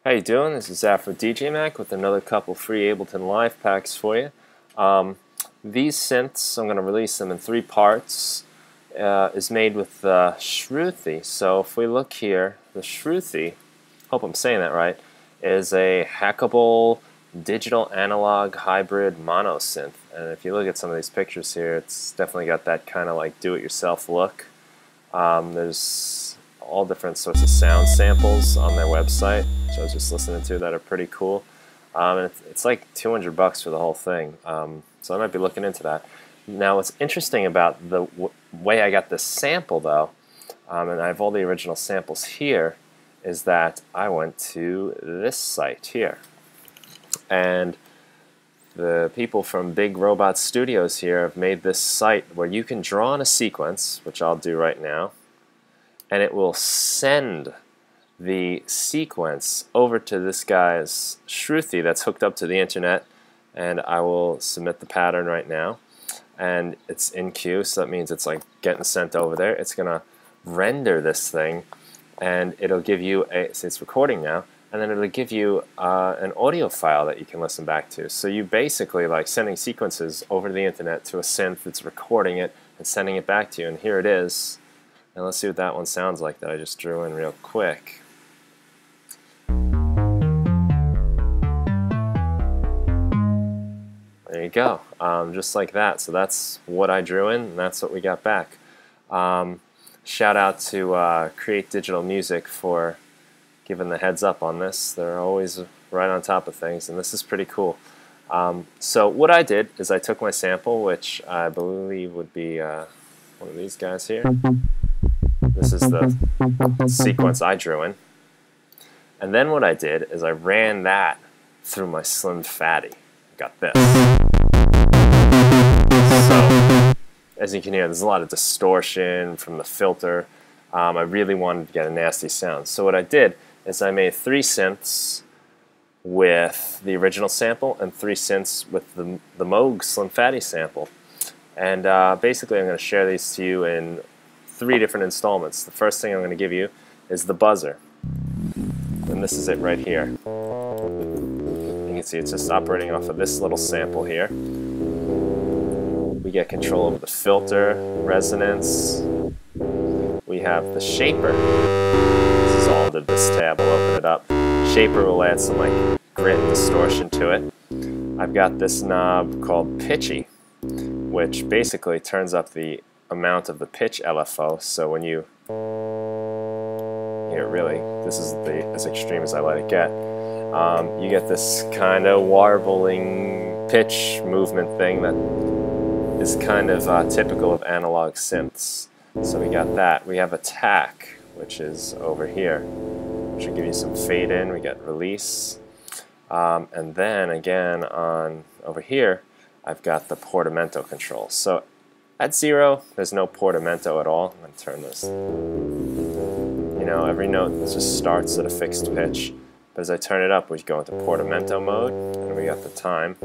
How you doing? This is AfroDJMac with another couple free Ableton Live packs for you. These synths, I'm going to release them in 3 parts, is made with Shruthi. So if we look here, the Shruthi, hope I'm saying that right, is a hackable digital analog hybrid mono synth. And if you look at some of these pictures here, it's definitely got that kind of like do-it-yourself look. There's all different sorts of sound samples on their website, which I was just listening to, that are pretty cool. And it's like $200 for the whole thing, so I might be looking into that. Now, what's interesting about the way I got this sample, though, and I have all the original samples here, is that I went to this site here. And the people from Big Robot Studios here have made this site where you can draw in a sequence, which I'll do right now, and it will send the sequence over to this guy's Shruthi that's hooked up to the internet, and I will submit the pattern right now. And it's in queue, so that means it's like getting sent over there. It's gonna render this thing, and it'll give you so it's recording now, and then it'll give you an audio file that you can listen back to. So you basically like sending sequences over to the internet to a synth that's recording it and sending it back to you, and here it is. And let's see what that one sounds like that I just drew in real quick. There you go, just like that. So that's what I drew in, and that's what we got back. Shout out to Create Digital Music for giving the heads up on this. They're always right on top of things, and this is pretty cool. So what I did is I took my sample, which I believe would be one of these guys here. This is the sequence I drew in. And then what I did is I ran that through my Slim Phatty. I got this. So, as you can hear, there's a lot of distortion from the filter. I really wanted to get a nasty sound. So what I did is I made 3 synths with the original sample and 3 synths with the Moog Slim Phatty sample. And basically I'm going to share these to you in 3 different installments. The first thing I'm going to give you is the buzzer. And this is it right here. You can see it's just operating off of this little sample here. We get control over the filter, resonance. We have the shaper. This is all under this tab. I'll open it up. Shaper will add some like grit and distortion to it. I've got this knob called Pitchy, which basically turns up the amount of the pitch LFO. So when you here, really, this is as extreme as I let it get. You get this kind of warbling pitch movement thing that is kind of typical of analog synths. So we got that. We have attack, which is over here, which will give you some fade in. We get release, and then again on over here, I've got the portamento control. So at 0, there's no portamento at all. I'm going to turn this. You know, every note just starts at a fixed pitch. But as I turn it up, we go into portamento mode, and we got the time.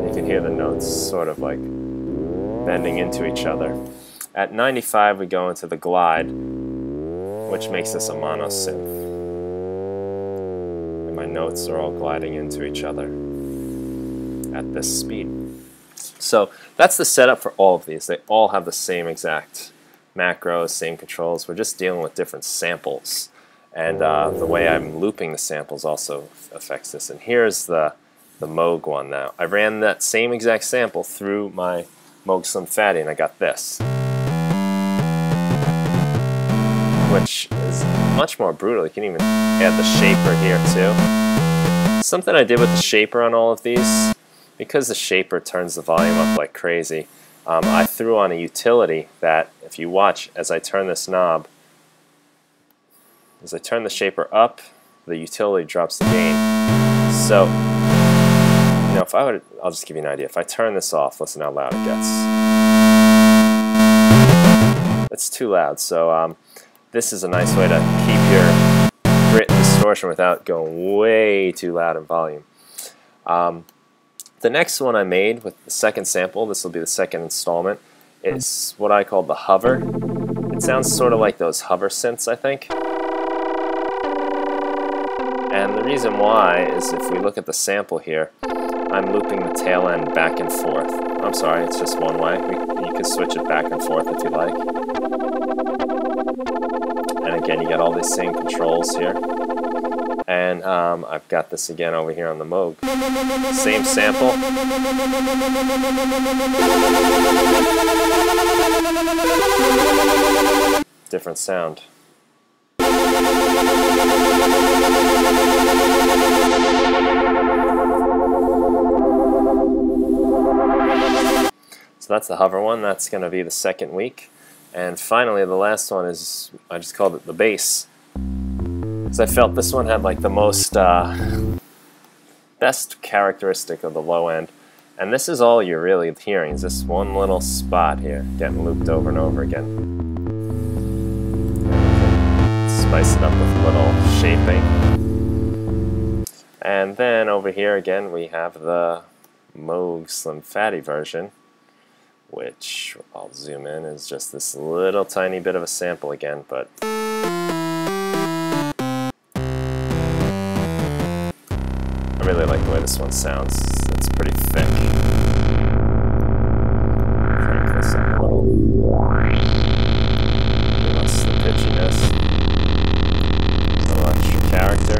You can hear the notes sort of like bending into each other. At 95, we go into the glide, which makes this a mono synth. And my notes are all gliding into each other at this speed. So that's the setup for all of these. They all have the same exact macros, same controls. We're just dealing with different samples. And the way I'm looping the samples also affects this. And here's the Moog one now. I ran that same exact sample through my Moog Slim Phatty, and I got this, which is much more brutal. You can even add the shaper here too. Something I did with the shaper on all of these, because the shaper turns the volume up like crazy, I threw on a utility that, if you watch as I turn this knob, as I turn the shaper up, the utility drops the gain. So, you know, if I would, I'll just give you an idea. If I turn this off, listen how loud it gets. It's too loud. So this is a nice way to keep your grit and distortion without going way too loud in volume. The next one I made with the second sample, this will be the second installment, is what I call the hover. It sounds sort of like those hover synths, I think. And the reason why is if we look at the sample here, I'm looping the tail end back and forth. I'm sorry, it's just one way. You can switch it back and forth if you like. And again, you got all these same controls here. And I've got this again over here on the Moog. Same sample. Different sound. So that's the hover one. That's going to be the second week. And finally, the last one is, I just called it the bass. Because I felt this one had like the most best characteristic of the low end. And this is all you're really hearing, is this one little spot here getting looped over and over again. Spice it up with a little shaping. And then over here again we have the Moog Slim Phatty version, which I'll zoom in, is just this little tiny bit of a sample again, but I really like the way this one sounds. It's pretty thick. Crank this up a little. What's the pitchiness? A little extra character.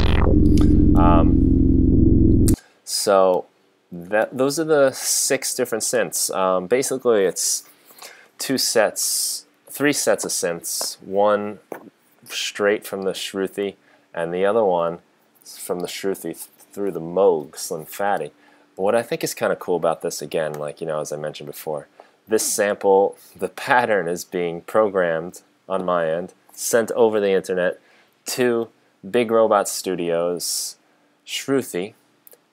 So those are the 6 different synths. Basically, it's 3 sets of synths. One straight from the Shruthi, and the other one from the Shruthi through the Moog Slim Phatty. But what I think is kind of cool about this, again, like, you know, as I mentioned before, this sample, the pattern is being programmed on my end, sent over the internet to Big Robot Studios, Shruthi,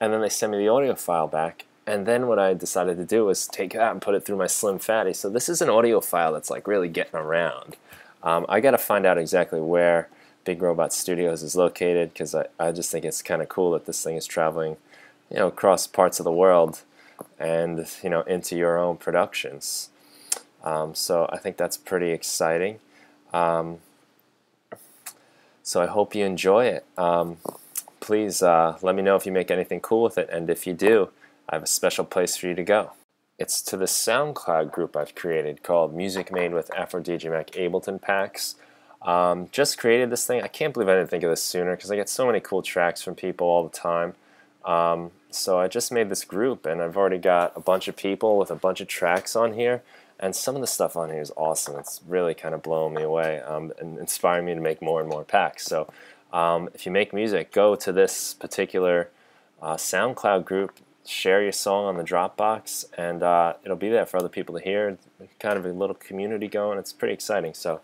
and then they send me the audio file back. And then what I decided to do was take that and put it through my Slim Phatty. So this is an audio file that's like really getting around. I got to find out exactly where Big Robot Studios is located, because I just think it's kind of cool that this thing is traveling, you know, across parts of the world and, you know, into your own productions. So I think that's pretty exciting. So I hope you enjoy it. Please let me know if you make anything cool with it, and if you do, I have a special place for you to go. It's to the SoundCloud group I've created called Music Made with AfroDJMac Ableton Packs. Just created this thing. I can't believe I didn't think of this sooner, because I get so many cool tracks from people all the time. So I just made this group, and I've already got a bunch of people with a bunch of tracks on here, and some of the stuff on here is awesome. It's really kind of blowing me away and inspiring me to make more and more packs. So if you make music, go to this particular SoundCloud group, share your song on the Dropbox, and it'll be there for other people to hear. Kind of a little community going. It's pretty exciting. So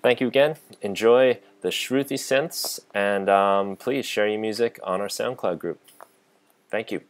thank you again. Enjoy the Shruthi synths, and please share your music on our SoundCloud group. Thank you.